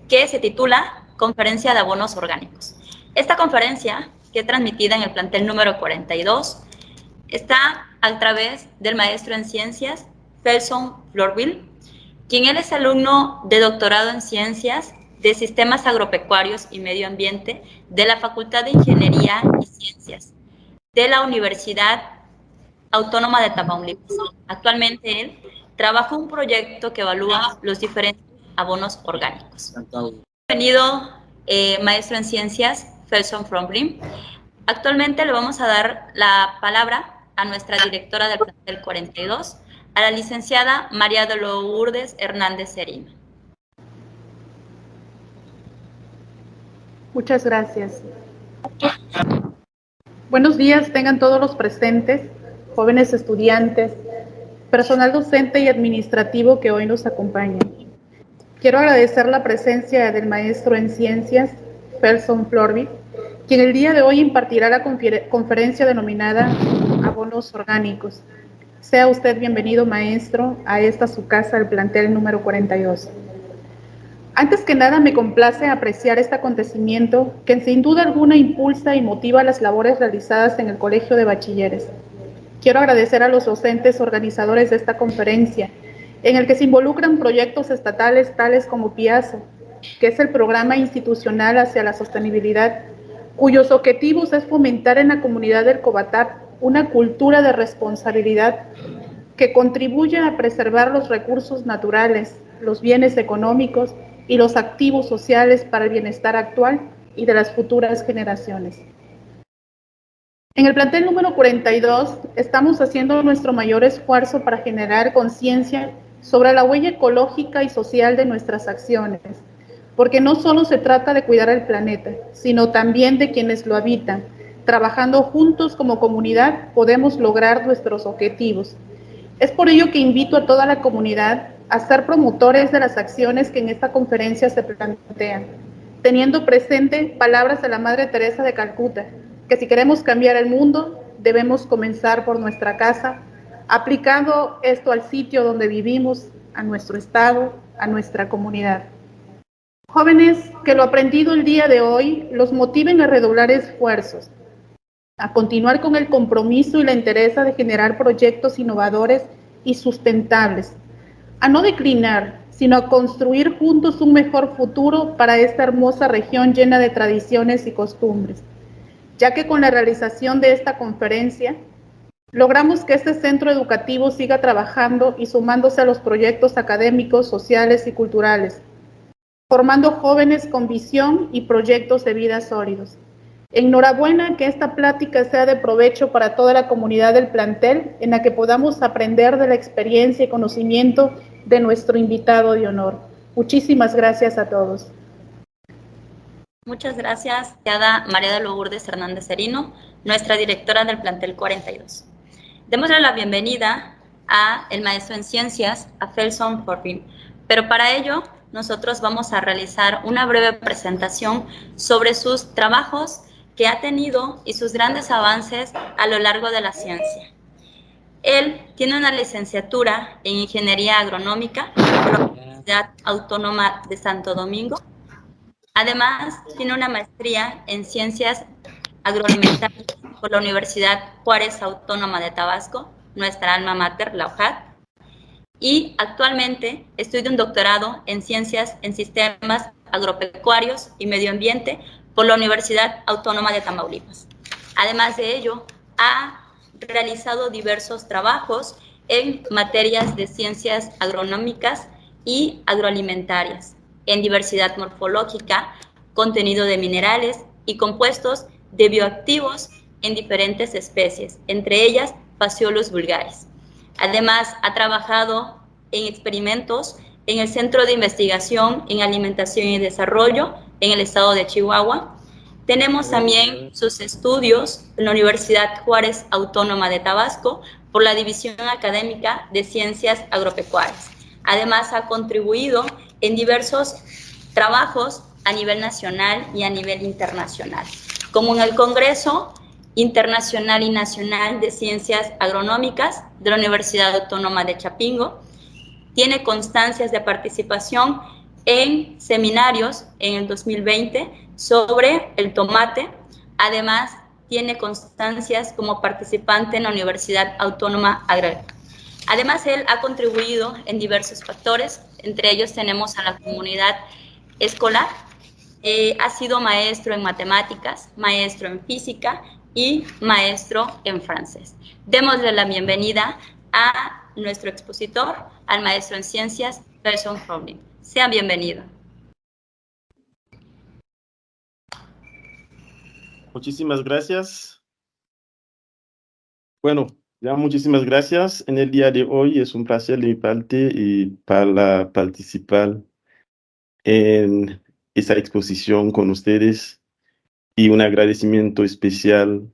que se titula Conferencia de Abonos Orgánicos. Esta conferencia, que es transmitida en el plantel número 42, está a través del maestro en ciencias, Felson Florville, quien él es alumno de doctorado en ciencias de sistemas agropecuarios y medio ambiente de la Facultad de Ingeniería y Ciencias de la Universidad Autónoma de Tamaulipas. Actualmente él trabaja un proyecto que evalúa los diferentes abonos orgánicos. Bienvenido, maestro en ciencias, Felson Florville. Actualmente le vamos a dar la palabra a nuestra directora del plantel 42, a la licenciada María de Lourdes Hernández Serino. Muchas gracias. Buenos días tengan todos los presentes, jóvenes estudiantes, personal docente y administrativo que hoy nos acompañan. Quiero agradecer la presencia del maestro en ciencias, Felson Florville, quien el día de hoy impartirá la conferencia denominada Abonos Orgánicos. Sea usted bienvenido, maestro, a esta su casa, el plantel número 42. Antes que nada, me complace apreciar este acontecimiento que sin duda alguna impulsa y motiva las labores realizadas en el Colegio de Bachilleres. Quiero agradecer a los docentes organizadores de esta conferencia, en el que se involucran proyectos estatales tales como PIASO, que es el Programa Institucional hacia la Sostenibilidad, cuyos objetivos es fomentar en la comunidad del Cobatap una cultura de responsabilidad que contribuya a preservar los recursos naturales, los bienes económicos y los activos sociales para el bienestar actual y de las futuras generaciones. En el plantel número 42 estamos haciendo nuestro mayor esfuerzo para generar conciencia sobre la huella ecológica y social de nuestras acciones, porque no solo se trata de cuidar el planeta, sino también de quienes lo habitan. Trabajando juntos como comunidad podemos lograr nuestros objetivos. Es por ello que invito a toda la comunidad a ser promotores de las acciones que en esta conferencia se plantean, teniendo presente palabras de la Madre Teresa de Calcuta, que si queremos cambiar el mundo, debemos comenzar por nuestra casa, aplicando esto al sitio donde vivimos, a nuestro estado, a nuestra comunidad. Jóvenes, que lo aprendido el día de hoy los motiven a redoblar esfuerzos, a continuar con el compromiso y la entereza de generar proyectos innovadores y sustentables, a no declinar, sino a construir juntos un mejor futuro para esta hermosa región llena de tradiciones y costumbres, ya que con la realización de esta conferencia logramos que este centro educativo siga trabajando y sumándose a los proyectos académicos, sociales y culturales, formando jóvenes con visión y proyectos de vida sólidos. Enhorabuena que esta plática sea de provecho para toda la comunidad del plantel, en la que podamos aprender de la experiencia y conocimiento de nuestro invitado de honor. Muchísimas gracias a todos. Muchas gracias, licenciada María de Lourdes Hernández Serino, nuestra directora del plantel 42. Démosle la bienvenida a el maestro en ciencias, a Felson Florville, pero para ello nosotros vamos a realizar una breve presentación sobre sus trabajos que ha tenido y sus grandes avances a lo largo de la ciencia. Él tiene una licenciatura en Ingeniería Agronómica por la Universidad Autónoma de Santo Domingo. Además, tiene una maestría en Ciencias Agroalimentarias por la Universidad Juárez Autónoma de Tabasco, nuestra alma mater, la UJAT. Y actualmente estudia un doctorado en Ciencias en Sistemas Agropecuarios y Medio Ambiente por la Universidad Autónoma de Tamaulipas. Además de ello, ha realizado diversos trabajos en materias de ciencias agronómicas y agroalimentarias, en diversidad morfológica, contenido de minerales y compuestos de bioactivos en diferentes especies, entre ellas Phaseolus vulgaris. Además, ha trabajado en experimentos en el Centro de Investigación en Alimentación y Desarrollo en el estado de Chihuahua. Tenemos también sus estudios en la Universidad Juárez Autónoma de Tabasco por la División Académica de Ciencias Agropecuarias. Además, ha contribuido en diversos trabajos a nivel nacional y a nivel internacional, como en el Congreso Internacional y Nacional de Ciencias Agronómicas de la Universidad Autónoma de Chapingo. Tiene constancias de participación en seminarios en el 2020 sobre el tomate. Además, tiene constancias como participante en la Universidad Autónoma Agraria. Además, él ha contribuido en diversos factores, entre ellos tenemos a la comunidad escolar, ha sido maestro en matemáticas, maestro en física y maestro en francés. Démosle la bienvenida a nuestro expositor, al maestro en ciencias, Felson Hoffling. Sean bienvenidos. Muchísimas gracias. Bueno, ya muchísimas gracias. En el día de hoy es un placer de mi parte y para participar en esta exposición con ustedes y un agradecimiento especial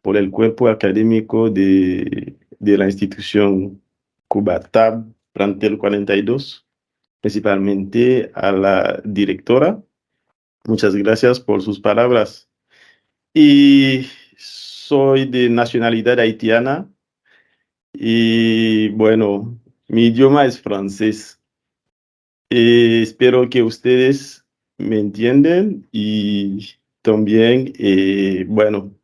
por el cuerpo académico de la institución Cubatab Plantel 42, principalmente a la directora. Muchas gracias por sus palabras. Y soy de nacionalidad haitiana y bueno, mi idioma es francés. Espero que ustedes me entienden y también, bueno,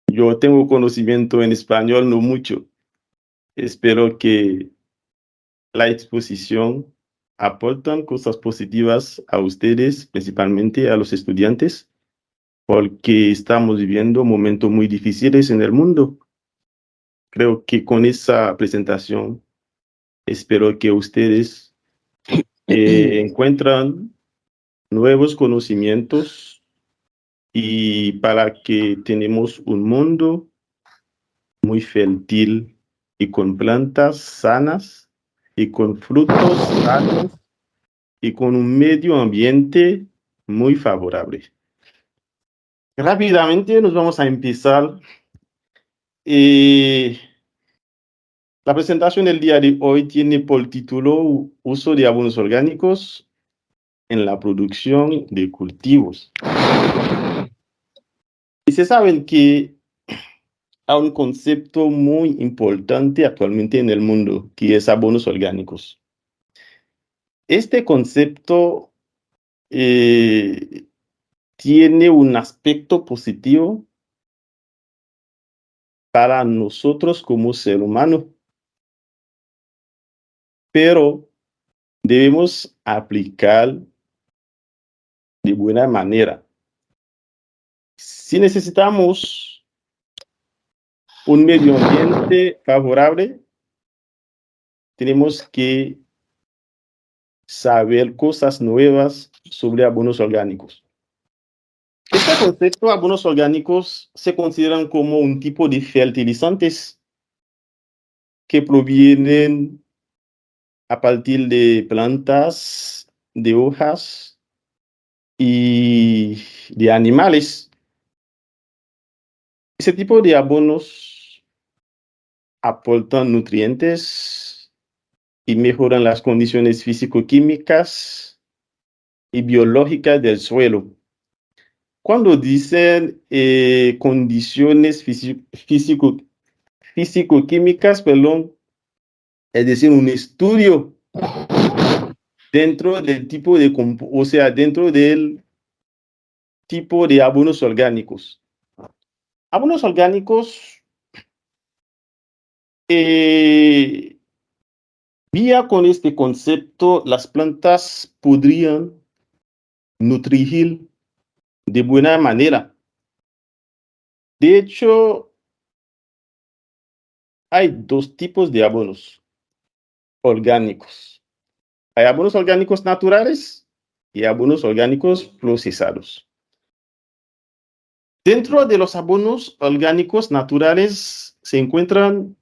yo tengo conocimiento en español, no mucho. Espero que la exposición aportan cosas positivas a ustedes, principalmente a los estudiantes, porque estamos viviendo momentos muy difíciles en el mundo. Creo que con esa presentación espero que ustedes encuentran nuevos conocimientos y para que tenemos un mundo muy fértil y con plantas sanas y con frutos sanos y con un medio ambiente muy favorable. Rápidamente nos vamos a empezar. La presentación del día de hoy tiene por título Uso de abonos orgánicos en la producción de cultivos. Y se sabe que hay un concepto muy importante actualmente en el mundo, que es abonos orgánicos. Este concepto tiene un aspecto positivo para nosotros como ser humano, pero debemos aplicar de buena manera. Si necesitamos un medio ambiente favorable, tenemos que saber cosas nuevas sobre abonos orgánicos. Este concepto, abonos orgánicos, se consideran como un tipo de fertilizantes que provienen a partir de plantas, de hojas y de animales. Ese tipo de abonos aportan nutrientes y mejoran las condiciones físico-químicas y biológicas del suelo. Cuando dicen condiciones físico-químicas, perdón, es decir, un estudio dentro del tipo de, o sea, dentro del tipo de abonos orgánicos. Abonos orgánicos, vía con este concepto, las plantas podrían nutrir de buena manera. De hecho, hay dos tipos de abonos orgánicos. Hay abonos orgánicos naturales y abonos orgánicos procesados. Dentro de los abonos orgánicos naturales se encuentran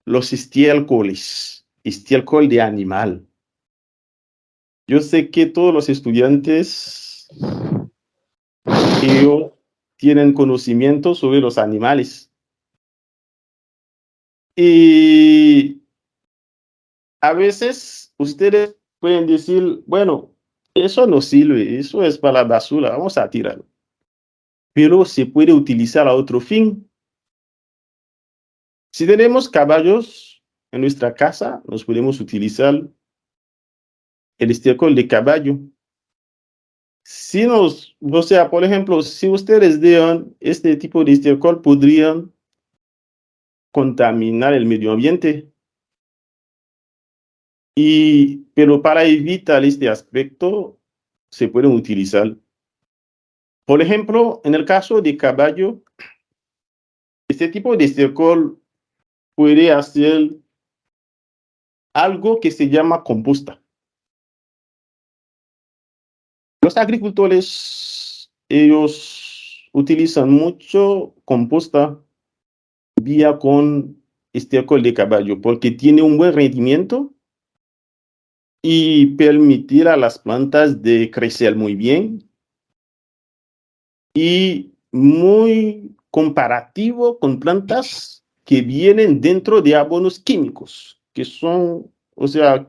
los estiércoles, estiércol de animal. Yo sé que todos los estudiantes tienen conocimiento sobre los animales. Y a veces ustedes pueden decir, bueno, eso no sirve, eso es para la basura, vamos a tirarlo. Pero se puede utilizar a otro fin. Si tenemos caballos en nuestra casa, los podemos utilizar el estiércol de caballo. O sea, por ejemplo, si ustedes vean este tipo de estiércol, podrían contaminar el medio ambiente. Pero para evitar este aspecto, se pueden utilizar. Por ejemplo, en el caso de caballo, este tipo de estiércol puede hacer algo que se llama composta. Los agricultores, ellos utilizan mucho composta vía con estiércol de caballo porque tiene un buen rendimiento y permitir a las plantas de crecer muy bien y muy comparativo con plantas que vienen dentro de abonos químicos, que son, o sea,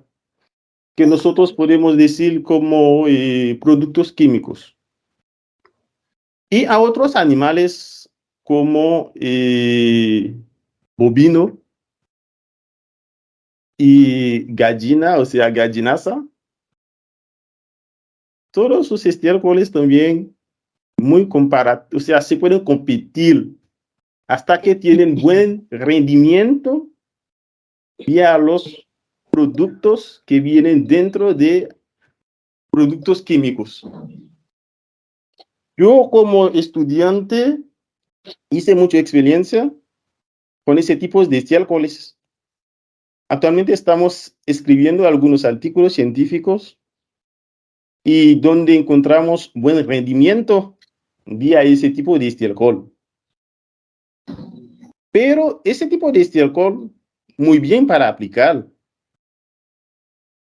que nosotros podemos decir como productos químicos. Y a otros animales como bovino y gallina, o sea, gallinaza, todos sus estiércoles también muy comparativos, o sea, se pueden competir hasta que tienen buen rendimiento vía los productos que vienen dentro de productos químicos. Yo como estudiante hice mucha experiencia con ese tipo de estiércoles. Actualmente estamos escribiendo algunos artículos científicos y donde encontramos buen rendimiento vía ese tipo de estiércol. Pero ese tipo de estiércol, muy bien para aplicar.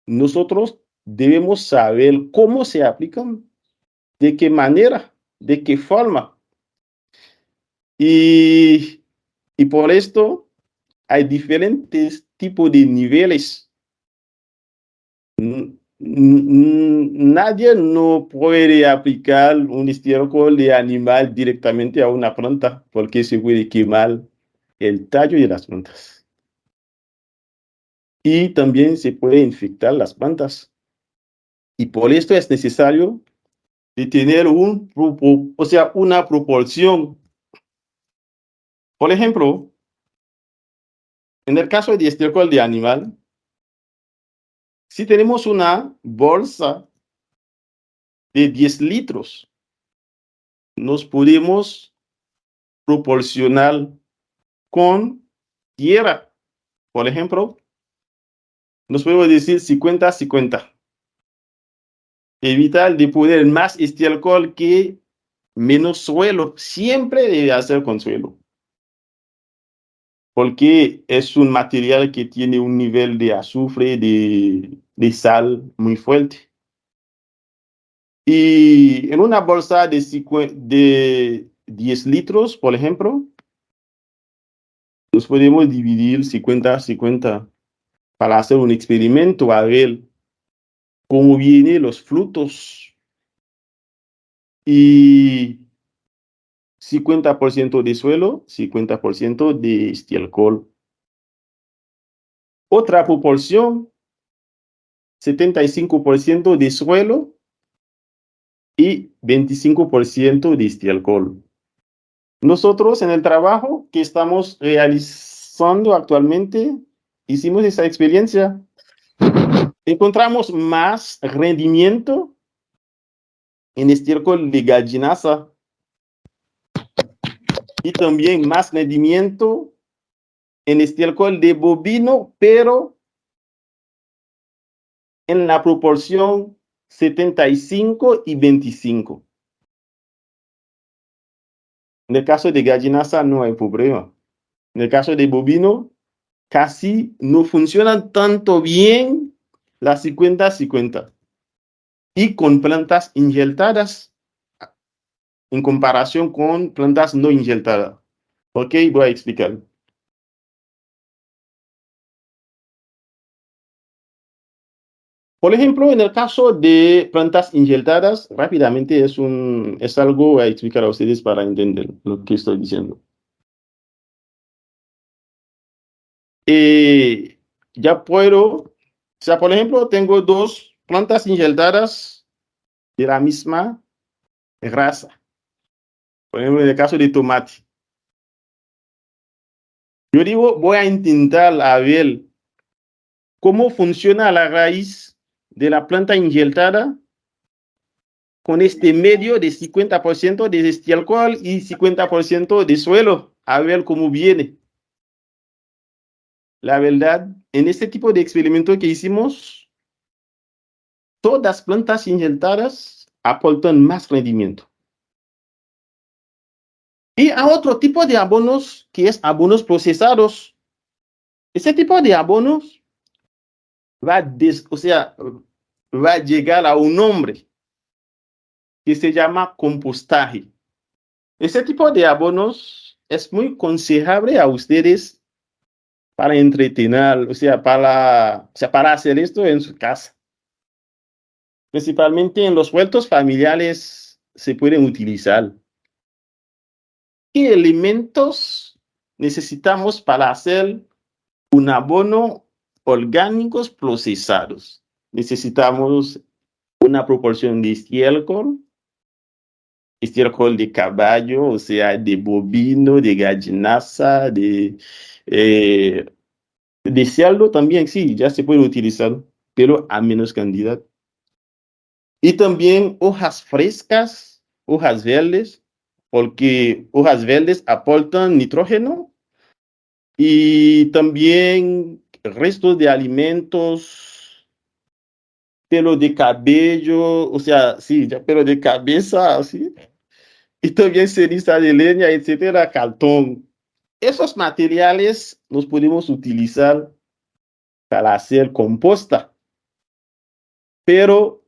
Nosotros debemos saber cómo se aplican, de qué manera, de qué forma. Y, y por esto hay diferentes tipos de niveles. Nadie no puede aplicar un estiércol de animal directamente a una planta porque se puede quemar el tallo de las plantas. Y también se puede infectar las plantas. Y por esto es necesario de tener una proporción. Por ejemplo, en el caso de estiércol de animal, si tenemos una bolsa de 10 litros, nos podemos proporcionar con tierra. Por ejemplo, nos podemos decir 50-50. Evitar de poner más estiércol que menos suelo. Siempre debe hacer con suelo. Porque es un material que tiene un nivel de azufre, de sal muy fuerte. Y en una bolsa de 10 litros, por ejemplo, nos podemos dividir 50-50 para hacer un experimento a ver cómo vienen los frutos. Y 50% de suelo, 50% de estiércol. Otra proporción, 75% de suelo y 25% de estiércol. Nosotros en el trabajo que estamos realizando actualmente, hicimos esa experiencia. Encontramos más rendimiento en estiércol de gallinaza y también más rendimiento en estiércol de bovino, pero en la proporción 75 y 25. En el caso de gallinaza no hay problema. En el caso de bovino, casi no funcionan tanto bien las 50-50. Y con plantas inyectadas en comparación con plantas no inyectadas. Ok, voy a explicar. Por ejemplo, en el caso de plantas inyectadas, rápidamente es algo a explicar a ustedes para entender lo que estoy diciendo. Ya puedo, o sea, por ejemplo, tengo dos plantas injertadas de la misma raza. Por ejemplo, en el caso de tomate. Yo digo, voy a intentar a ver cómo funciona la raíz de la planta injertada con este medio de 50% de estiércol y 50% de suelo, a ver cómo viene. La verdad, en este tipo de experimento que hicimos, todas las plantas injertadas aportan más rendimiento. Y a otro tipo de abonos, que es abonos procesados. Ese tipo de abonos va a llegar a un nombre que se llama compostaje. Ese tipo de abonos es muy aconsejable a ustedes para entretener, para hacer esto en su casa. Principalmente en los huertos familiares se pueden utilizar. ¿Qué elementos necesitamos para hacer un abono orgánicos procesados? Necesitamos una proporción de estiércol de caballo, o sea, de bovino, de gallinaza, de cerdo también, sí, ya se puede utilizar, pero a menos cantidad. Y también hojas frescas, hojas verdes, porque hojas verdes aportan nitrógeno y también restos de alimentos, pelo de cabello, o sea, sí, ya pelo de cabeza, sí, y también ceniza de leña, etcétera, cartón. Esos materiales los podemos utilizar para hacer composta, pero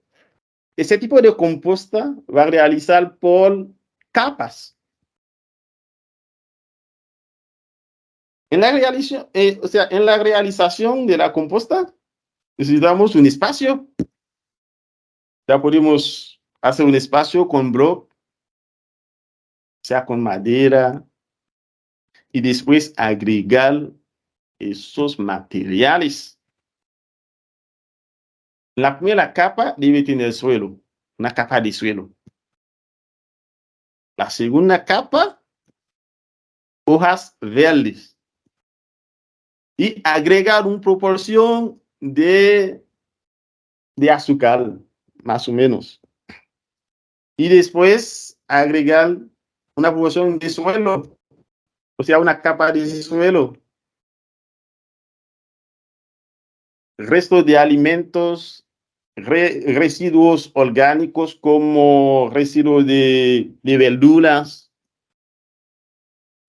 ese tipo de composta va a realizar por capas. En la realización de la composta necesitamos un espacio. Ya podemos hacer un espacio con bloc, sea con madera, y después agregar esos materiales. La primera capa debe tener suelo, una capa de suelo. La segunda capa, hojas verdes. Y agregar una proporción de azúcar, más o menos. Y después agregar una proporción de suelo, o sea, una capa de suelo. Restos de alimentos, residuos orgánicos como residuos de verduras,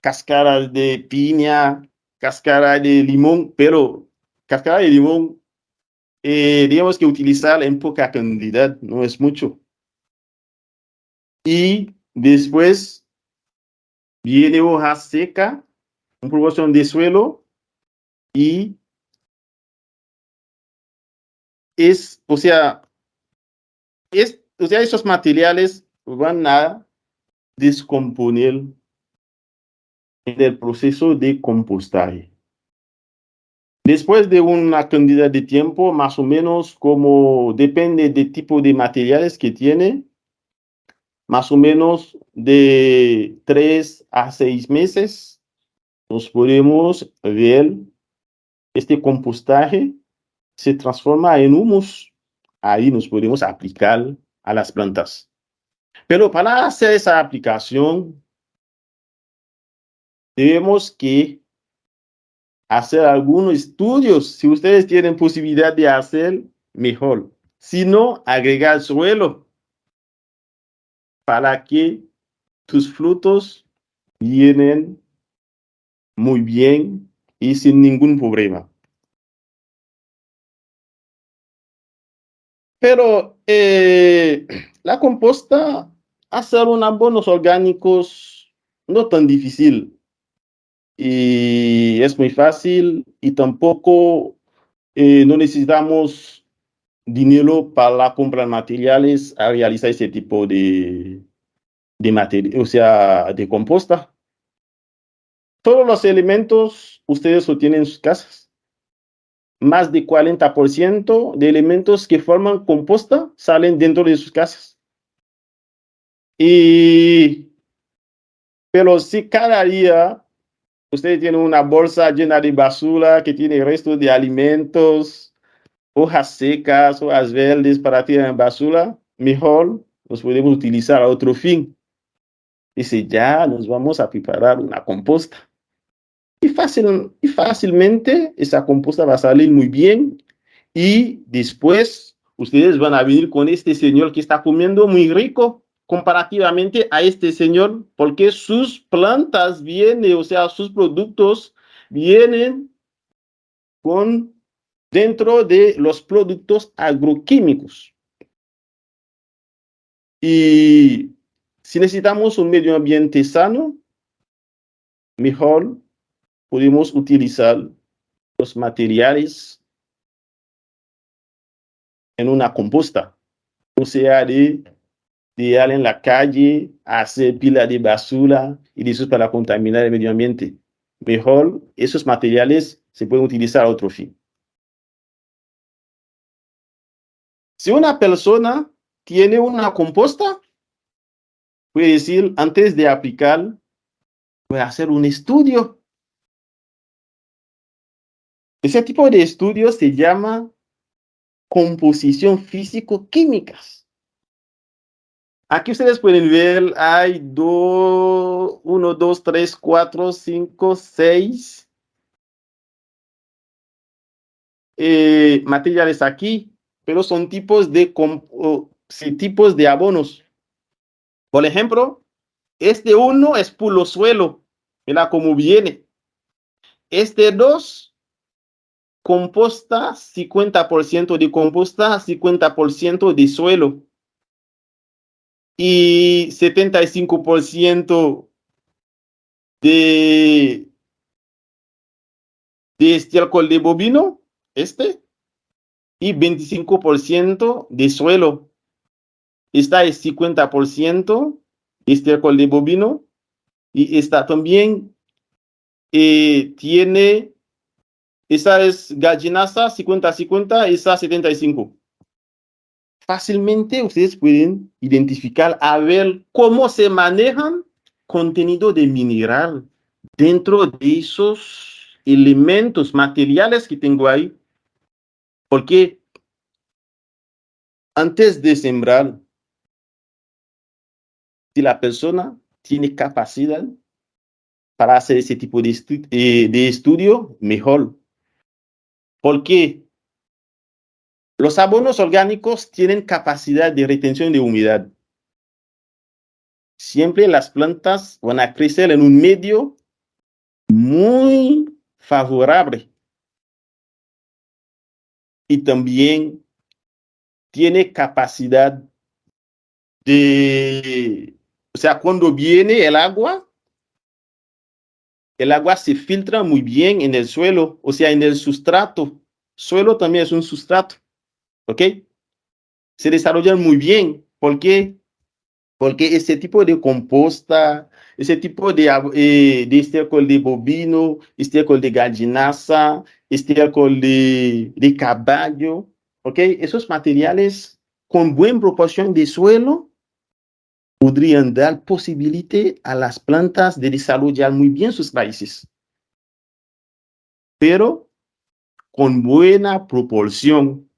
cáscaras de piña, cáscara de limón, pero cáscara de limón, digamos que utilizar en poca cantidad, no es mucho. Y después viene hoja seca, una proporción de suelo y esos materiales van a descomponer en el proceso de compostaje. Después de una cantidad de tiempo, más o menos como depende del tipo de materiales que tiene, más o menos de 3 a 6 meses, nos podemos ver este compostaje se transforma en humus. Ahí nos podemos aplicar a las plantas. Pero para hacer esa aplicación, debemos que hacer algunos estudios. Si ustedes tienen posibilidad de hacer, mejor. Si no, agregar suelo para que tus frutos vienen muy bien y sin ningún problema. Pero la composta, hacer unos abonos orgánicos no tan difícil y es muy fácil y tampoco no necesitamos dinero para la compra de materiales a realizar ese tipo de material, o sea, de composta. Todos los elementos ustedes lo tienen en sus casas. más de 40% de elementos que forman composta salen dentro de sus casas. Pero si cada día usted tiene una bolsa llena de basura que tiene restos de alimentos, hojas secas, hojas verdes para tirar en basura, mejor los podemos utilizar a otro fin. Dice, ya nos vamos a preparar una composta. Y fácilmente esa composta va a salir muy bien. Y después ustedes van a venir con este señor que está comiendo muy rico comparativamente a este señor, porque sus plantas vienen, o sea, sus productos vienen con dentro de los productos agroquímicos. Y si necesitamos un medio ambiente sano, mejor podemos utilizar los materiales en una composta, o sea, de ir en la calle, hacer pila de basura y después para contaminar el medio ambiente. Mejor esos materiales se pueden utilizar a otro fin. Si una persona tiene una composta, puede decir, antes de aplicar, voy a hacer un estudio. Ese tipo de estudio se llama composición físico-químicas. Aquí ustedes pueden ver, hay 1, 2, 3, 4, 5, 6 materiales aquí, pero son tipos tipos de abonos. Por ejemplo, este 1 es puro suelo, mira cómo viene. Este 2, composta, 50% de composta, 50% de suelo. Y 75% de estiércol de bovino, y 25% de suelo. Esta es 50% de estiércol de bovino, y esta también tiene, esa es gallinaza, 50-50, esa 75. Fácilmente ustedes pueden identificar a ver cómo se manejan contenido de mineral dentro de esos elementos materiales que tengo ahí. Porque antes de sembrar, si la persona tiene capacidad para hacer ese tipo de estudio, mejor. Porque los abonos orgánicos tienen capacidad de retención de humedad. Siempre las plantas van a crecer en un medio muy favorable. Y también tiene capacidad o sea, cuando viene el agua se filtra muy bien en el suelo, o sea, en el sustrato. Suelo también es un sustrato, ¿ok? Se desarrollan muy bien. ¿Por qué? Porque ese tipo de composta, ese tipo de estiércol de bovino, estiércol de gallinaza, estiércol de caballo, ¿ok? Esos materiales con buena proporción de suelo podrían dar posibilidad a las plantas de desarrollar muy bien sus raíces, pero con buena proporción.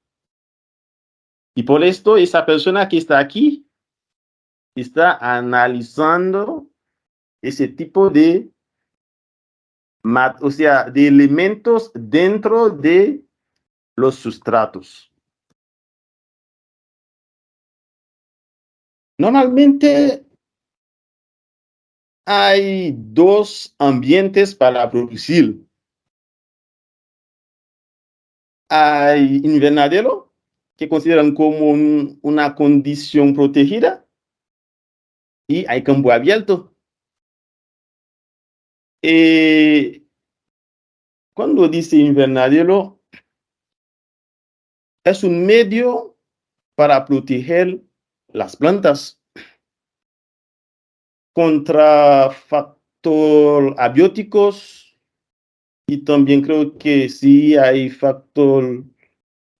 Y por esto, esa persona que está aquí está analizando ese tipo o sea, de elementos dentro de los sustratos. Normalmente hay dos ambientes para producir. Hay invernadero, que consideran como una condición protegida, y hay campo abierto. Cuando dice invernadero, es un medio para proteger las plantas contra factores abióticos Y también creo que sí hay factor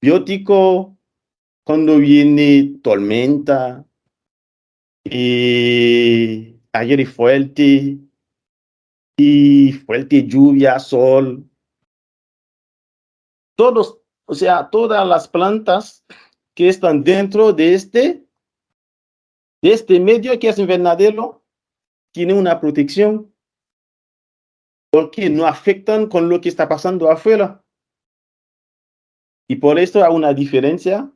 biótico cuando viene tormenta, aire fuerte y fuerte lluvia, sol. Todos, o sea, todas las plantas que están dentro de este medio que es invernadero tienen una protección porque no afectan con lo que está pasando afuera. Y por esto hay una diferencia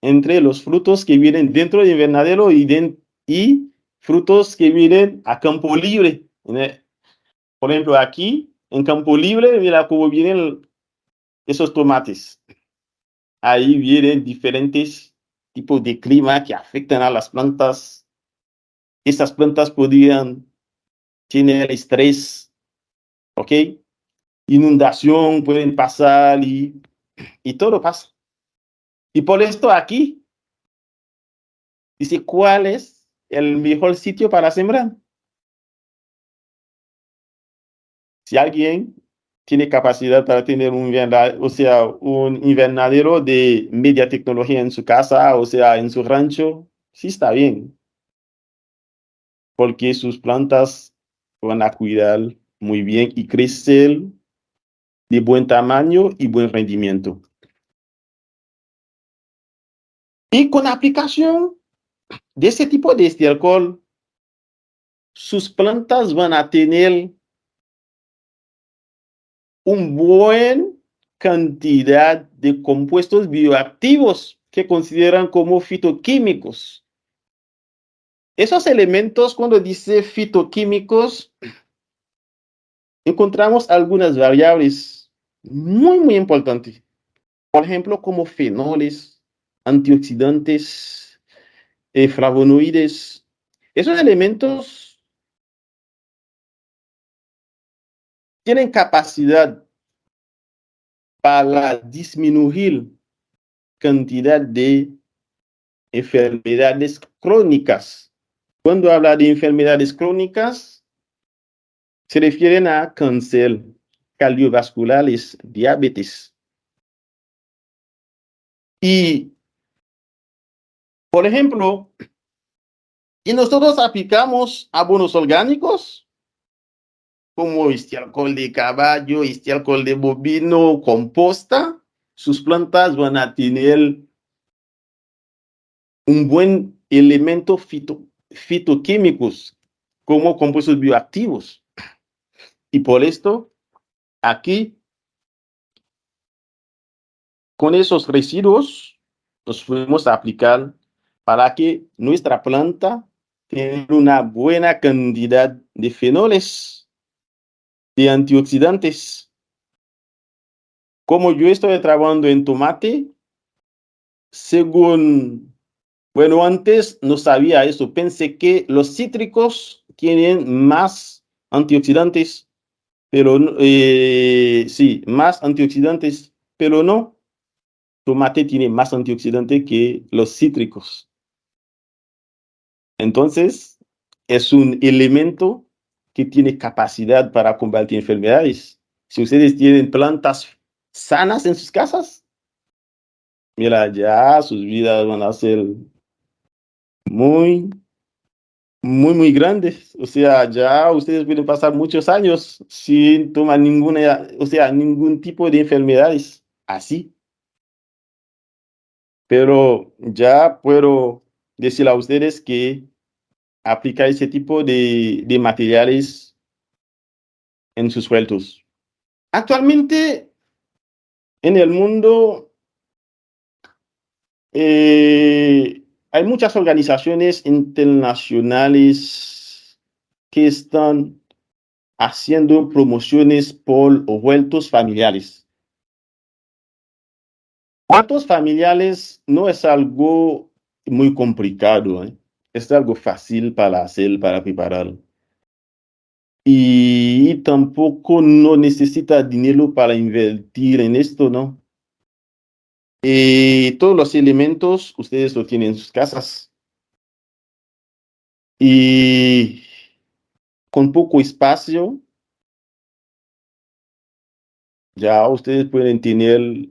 entre los frutos que vienen dentro del invernadero y frutos que vienen a campo libre. Por ejemplo, aquí en campo libre, mira cómo vienen esos tomates. Ahí vienen diferentes tipos de clima que afectan a las plantas. Estas plantas podrían tener estrés, ¿ok? Inundación pueden pasar y todo pasa. Y por esto aquí dice cuál es el mejor sitio para sembrar. Si alguien tiene capacidad para tener un invernadero de media tecnología en su casa, o sea, en su rancho, sí está bien, porque sus plantas van a cuidar muy bien y crecer de buen tamaño y buen rendimiento. Y con la aplicación de ese tipo de estiércol, sus plantas van a tener un buen cantidad de compuestos bioactivos que consideran como fitoquímicos. Esos elementos, cuando dice fitoquímicos, encontramos algunas variables muy importantes. Por ejemplo, como fenoles, antioxidantes, flavonoides. Esos elementos tienen capacidad para disminuir cantidad de enfermedades crónicas. Cuando habla de enfermedades crónicas, se refieren a cáncer, cardiovasculares, diabetes. Y, por ejemplo, y nosotros aplicamos abonos orgánicos como estiércol de caballo, estiércol de bovino, composta, sus plantas van a tener un buen elemento fitoquímicos como compuestos bioactivos. Y por esto, aquí, con esos residuos, los podemos aplicar para que nuestra planta tenga una buena cantidad de fenoles, de antioxidantes. Como yo estoy trabajando en tomate, según, bueno, antes no sabía eso, pensé que los cítricos tienen más antioxidantes, pero sí, más antioxidantes, pero no, tomate tiene más antioxidantes que los cítricos. Entonces, es un elemento que tiene capacidad para combatir enfermedades. Si ustedes tienen plantas sanas en sus casas, mira, ya sus vidas van a ser muy, muy grandes. O sea, ya ustedes pueden pasar muchos años sin tomar ninguna, o sea, ningún tipo de enfermedades así. Pero ya puedo decir a ustedes que aplicar ese tipo de materiales en sus sueldos. Actualmente en el mundo hay muchas organizaciones internacionales que están haciendo promociones por huertos familiares. Huertos familiares no es algo muy complicado, ¿eh? Es algo fácil para hacer, para preparar. Y tampoco no necesita dinero para invertir en esto, ¿no? Todos los elementos ustedes lo tienen en sus casas y con poco espacio ya ustedes pueden tener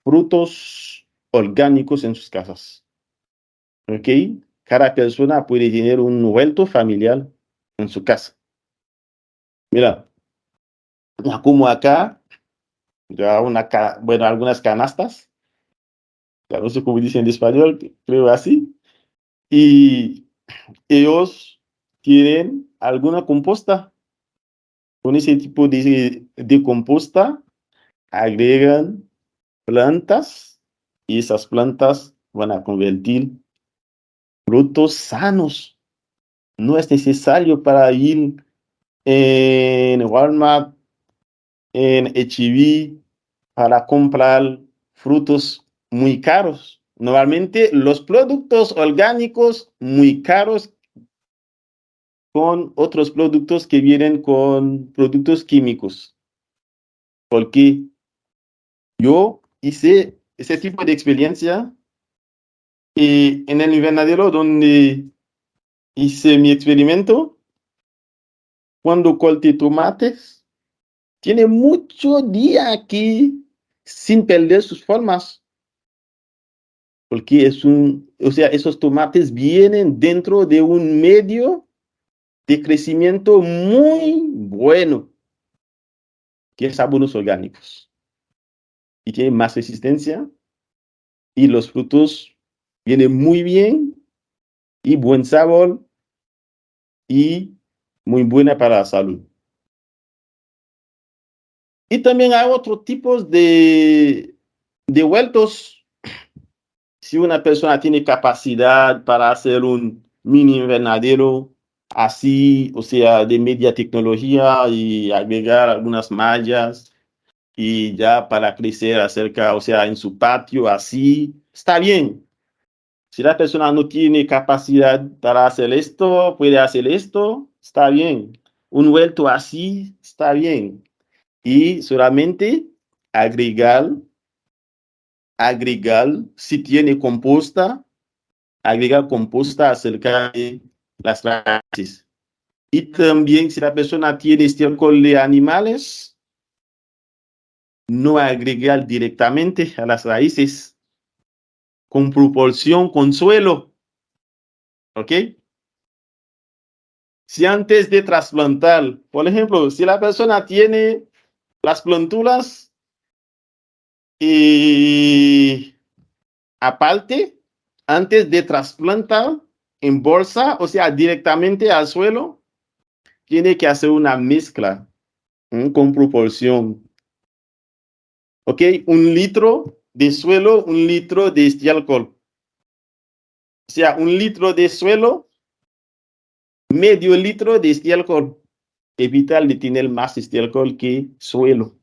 frutos orgánicos en sus casas. ¿Ok? Cada persona puede tener un huerto familiar en su casa. Mira, como acá, ya bueno, algunas canastas, ya no sé cómo dicen en español, creo así, y ellos tienen alguna composta. Con ese tipo de composta agregan plantas y esas plantas van a convertir frutos sanos. No es necesario para ir en Walmart, en H-E-B, para comprar frutos muy caros. Normalmente los productos orgánicos muy caros con otros productos que vienen con productos químicos. Porque yo hice ese tipo de experiencia y en el invernadero donde hice mi experimento, cuando corté tomates, tiene mucho día aquí sin perder sus formas, porque o sea, esos tomates vienen dentro de un medio de crecimiento muy bueno, que es abonos orgánicos, y tiene más resistencia, y los frutos vienen muy bien, y buen sabor, y muy buena para la salud. Y también hay otros tipos de huertos. Si una persona tiene capacidad para hacer un mini invernadero así, o sea, de media tecnología y agregar algunas mallas y ya para crecer acerca, o sea, en su patio así, está bien. Si la persona no tiene capacidad para hacer esto, puede hacer esto, está bien. Un huerto así, está bien. Y solamente agregar, si tiene composta, agregar composta acerca de las raíces. Y también si la persona tiene estiércol de animales, no agregar directamente a las raíces, con proporción con suelo, ¿ok? Si antes de trasplantar, por ejemplo, si la persona tiene las plantulas y aparte, antes de trasplantar en bolsa, o sea, directamente al suelo, tiene que hacer una mezcla con proporción. ¿Ok? 1 litro de suelo, 1 litro de estiércol. O sea, 1 litro de suelo, medio litro de estiércol. Evitar de tener más estiércol que suelo.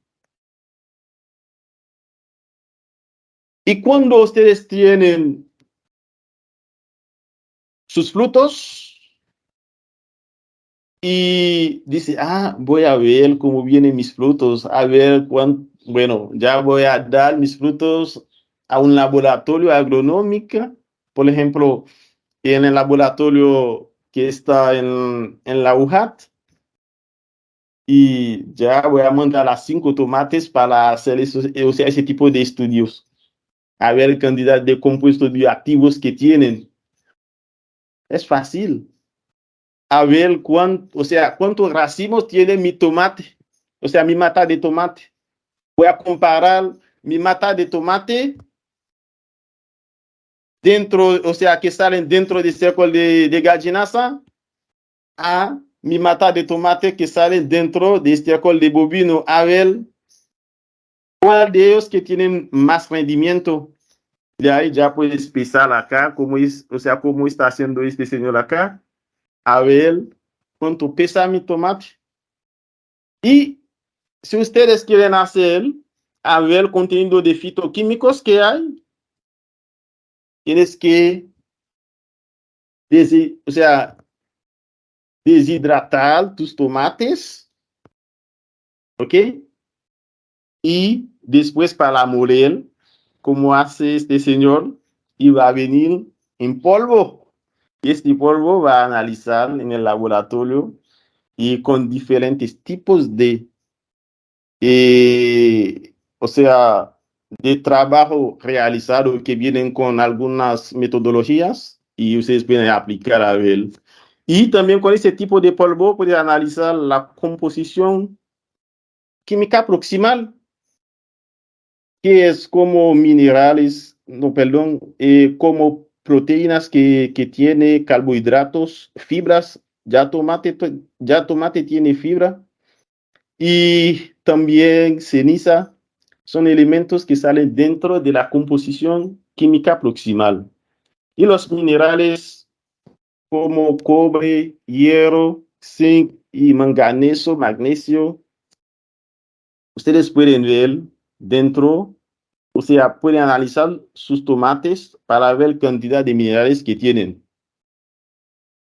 Y cuando ustedes tienen sus frutos y dice, voy a ver cómo vienen mis frutos, a ver cuánto, bueno, ya voy a dar mis frutos a un laboratorio agronómico, por ejemplo, en el laboratorio que está en la UJAT, y ya voy a mandar a 5 tomates para hacer o sea, ese tipo de estudios, a ver cantidad de compuestos bioactivos que tienen. Es fácil. A ver cuánto, o sea, cuántos racimos tiene mi tomate, o sea, mi mata de tomate. Voy a comparar mi mata de tomate dentro, o sea, que salen dentro del círculo de gallinaza, a mi mata de tomate que sale dentro del círculo de bovino. A ver cuál de ellos que tienen más rendimiento. De ahí ya puedes pesar acá, o sea, cómo está haciendo este señor acá. A ver cuánto pesa mi tomate. Y si ustedes quieren hacer, a ver el contenido de fitoquímicos que hay, tienes que o sea, deshidratar tus tomates, ¿ok? Y después para moler, como hace este señor, y va a venir en polvo. Y este polvo va a analizar en el laboratorio y con diferentes tipos de o sea, de trabajo realizado que vienen con algunas metodologías y ustedes pueden aplicar a ver. Y también con ese tipo de polvo pueden analizar la composición química proximal, que es como minerales, no, perdón, como proteínas que tiene carbohidratos, fibras, ya tomate tiene fibra y también ceniza, son elementos que salen dentro de la composición química proximal. Y los minerales como cobre, hierro, zinc y manganeso, magnesio, ustedes pueden ver dentro, o sea, pueden analizar sus tomates para ver cantidad de minerales que tienen.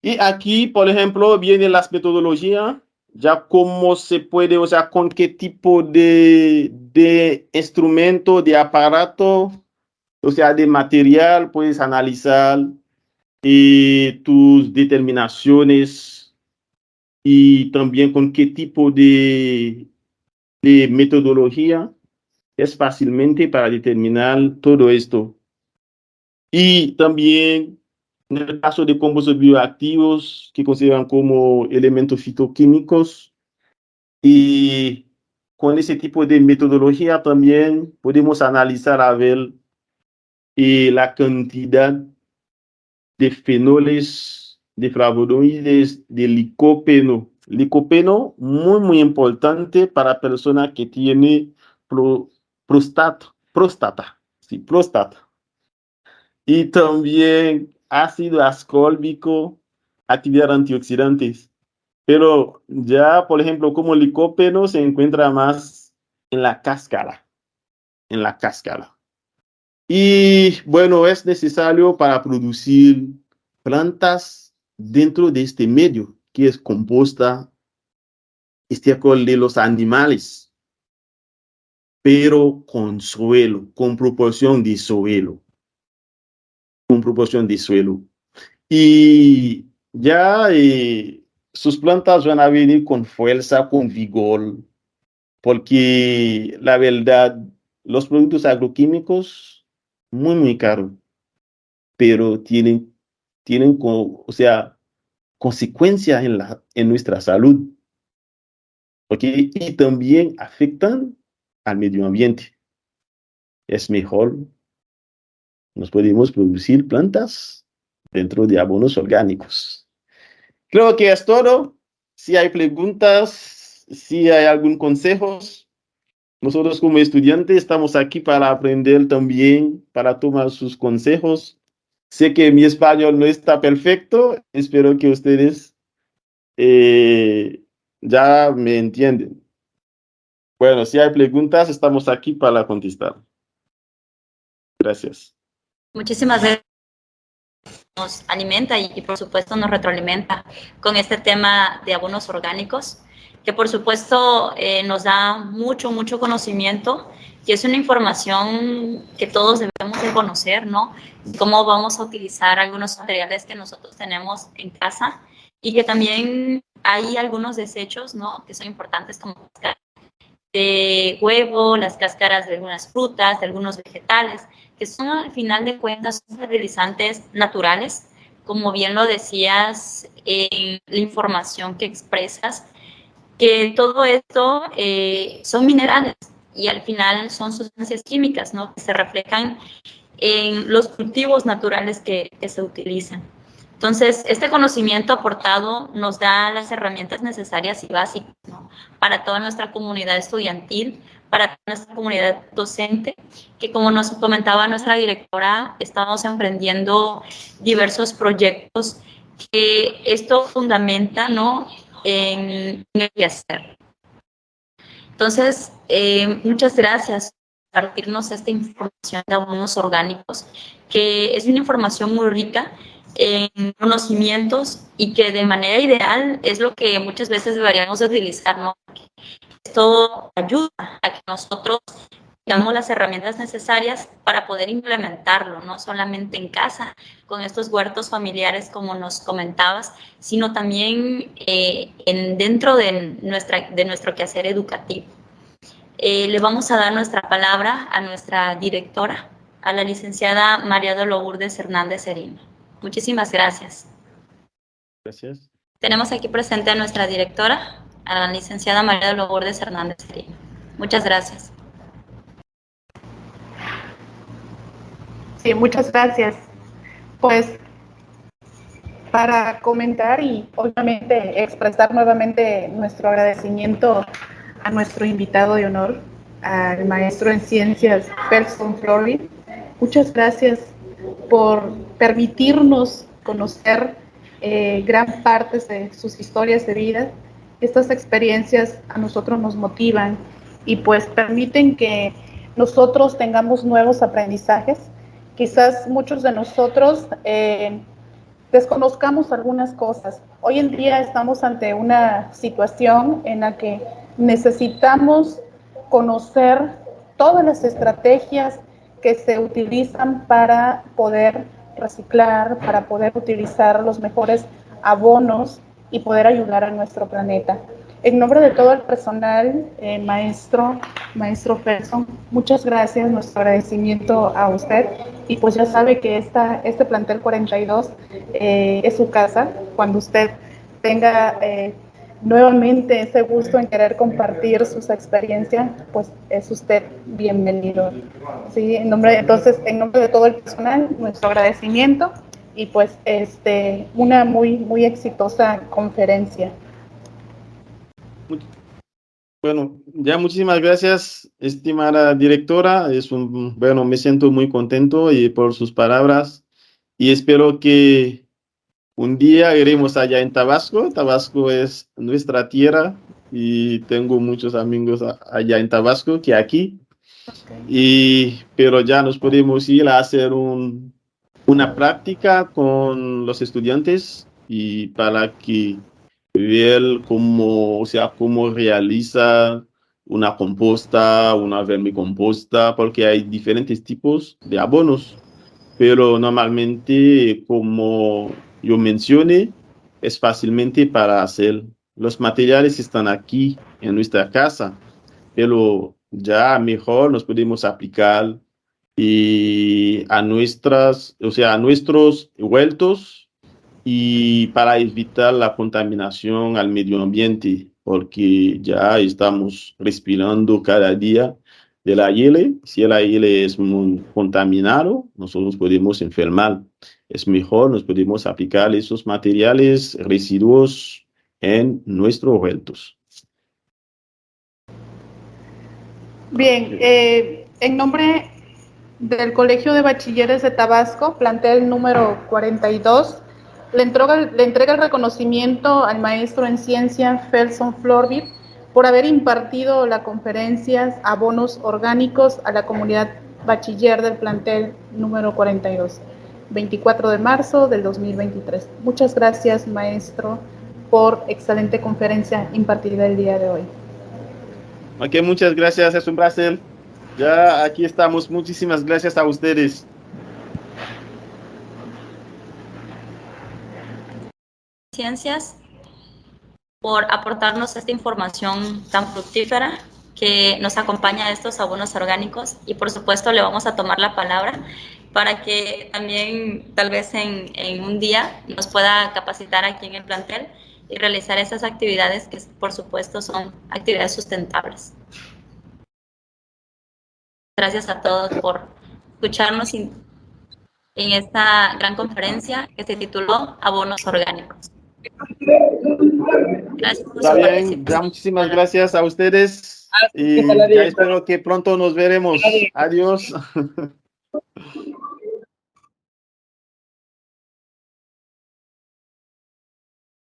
Y aquí, por ejemplo, vienen las metodologías, ya cómo se puede, o sea, con qué tipo de instrumento, de aparato, o sea, de material puedes analizar tus determinaciones y también con qué tipo de metodología es fácilmente para determinar todo esto. Y también en el caso de compuestos bioactivos que consideran como elementos fitoquímicos y con ese tipo de metodología también podemos analizar a ver la cantidad de fenoles, de flavonoides, de licopeno. Licopeno muy importante para personas que tienen próstata, sí, próstata. Y también ácido ascórbico, actividad antioxidantes. Pero ya, por ejemplo, como el licopeno se encuentra más en la cáscara, en la cáscara. Y bueno, es necesario para producir plantas dentro de este medio, que es composta, estiércol de los animales, pero con suelo, con proporción de suelo, con proporción de suelo. Y ya sus plantas van a venir con fuerza, con vigor, porque la verdad, los productos agroquímicos, muy caros, pero o sea, consecuencias en nuestra salud, ¿ok? Y también afectan al medio ambiente. Es mejor, nos podemos producir plantas dentro de abonos orgánicos. Creo que es todo. Si hay preguntas, si hay algún consejo, nosotros como estudiantes estamos aquí para aprender también, para tomar sus consejos. Sé que mi español no está perfecto, espero que ustedes eh, ya me entienden. Bueno, si hay preguntas, estamos aquí para contestar. Gracias. Muchísimas gracias. Nos alimenta y por supuesto nos retroalimenta con este tema de abonos orgánicos, que por supuesto nos da mucho conocimiento y es una información que todos debemos de conocer, ¿no? Cómo vamos a utilizar algunos materiales que nosotros tenemos en casa y que también hay algunos desechos, ¿no? Que son importantes como de huevo, las cáscaras de algunas frutas, de algunos vegetales, que son al final de cuentas fertilizantes naturales, como bien lo decías en la información que expresas, que todo esto son minerales y al final son sustancias químicas, ¿no? Que se reflejan en los cultivos naturales que se utilizan. Entonces, este conocimiento aportado nos da las herramientas necesarias y básicas, ¿no? Para toda nuestra comunidad estudiantil, para toda nuestra comunidad docente, que como nos comentaba nuestra directora, estamos emprendiendo diversos proyectos que esto fundamenta, ¿no? en el quehacer. Entonces, muchas gracias por compartirnos esta información de abonos orgánicos, que es una información muy rica en conocimientos y que de manera ideal es lo que muchas veces deberíamos de utilizar, ¿no? Esto ayuda a que nosotros tengamos las herramientas necesarias para poder implementarlo, no solamente en casa, con estos huertos familiares como nos comentabas, sino también dentro de nuestro quehacer educativo. le vamos a dar nuestra palabra a nuestra directora, a la licenciada María de Lourdes Hernández Serino. Muchísimas gracias. Gracias. Tenemos aquí presente a nuestra directora, a la licenciada María de Lourdes Hernández Serino. Muchas gracias. Sí, muchas gracias. Pues para comentar y obviamente expresar nuevamente nuestro agradecimiento a nuestro invitado de honor, al maestro en ciencias Felson Florby. Muchas gracias por permitirnos conocer gran parte de sus historias de vida. Estas experiencias a nosotros nos motivan y pues permiten que nosotros tengamos nuevos aprendizajes. Quizás muchos de nosotros desconozcamos algunas cosas. Hoy en día estamos ante una situación en la que necesitamos conocer todas las estrategias que se utilizan para poder reciclar, para poder utilizar los mejores abonos y poder ayudar a nuestro planeta. En nombre de todo el personal, maestro Felson, muchas gracias, nuestro agradecimiento a usted. Y pues ya sabe que este plantel 42 es su casa. Cuando usted tenga nuevamente ese gusto en querer compartir sus experiencias, pues es usted bienvenido. Sí, en nombre de todo el personal, nuestro agradecimiento y pues una muy exitosa conferencia. Bueno, ya muchísimas gracias, estimada directora. Bueno, me siento muy contento y por sus palabras y espero que un día iremos allá en Tabasco. Tabasco es nuestra tierra y tengo muchos amigos allá en Tabasco que aquí. Pero ya nos podemos ir a hacer una práctica con los estudiantes y para que ver cómo realiza una composta, una vermicomposta, porque hay diferentes tipos de abonos, pero normalmente, como yo mencioné, es fácilmente para hacer. Los materiales están aquí en nuestra casa, pero ya mejor nos podemos aplicar a nuestros huertos y para evitar la contaminación al medio ambiente, porque ya estamos respirando cada día del aire. Si el aire es muy contaminado, nosotros podemos enfermar. Es mejor, nos podemos aplicar esos materiales residuos en nuestros huertos. Bien, en nombre del Colegio de Bachilleres de Tabasco, plantel número 42, le entrega el reconocimiento al maestro en ciencia Felson Florby por haber impartido la conferencia Abonos Orgánicos a la comunidad bachiller del plantel número 42, 24 de marzo del 2023. Muchas gracias, maestro, por excelente conferencia impartida el día de hoy. Ok, muchas gracias, es un placer. Ya aquí estamos, muchísimas gracias a ustedes. Ciencias por aportarnos esta información tan fructífera que nos acompaña a estos abonos orgánicos y por supuesto le vamos a tomar la palabra para que también tal vez en un día nos pueda capacitar aquí en el plantel y realizar esas actividades que por supuesto son actividades sustentables. Gracias a todos por escucharnos en esta gran conferencia que se tituló Abonos Orgánicos. Gracias por Está bien, ya muchísimas gracias a ustedes y ya espero que pronto nos veremos. Adiós.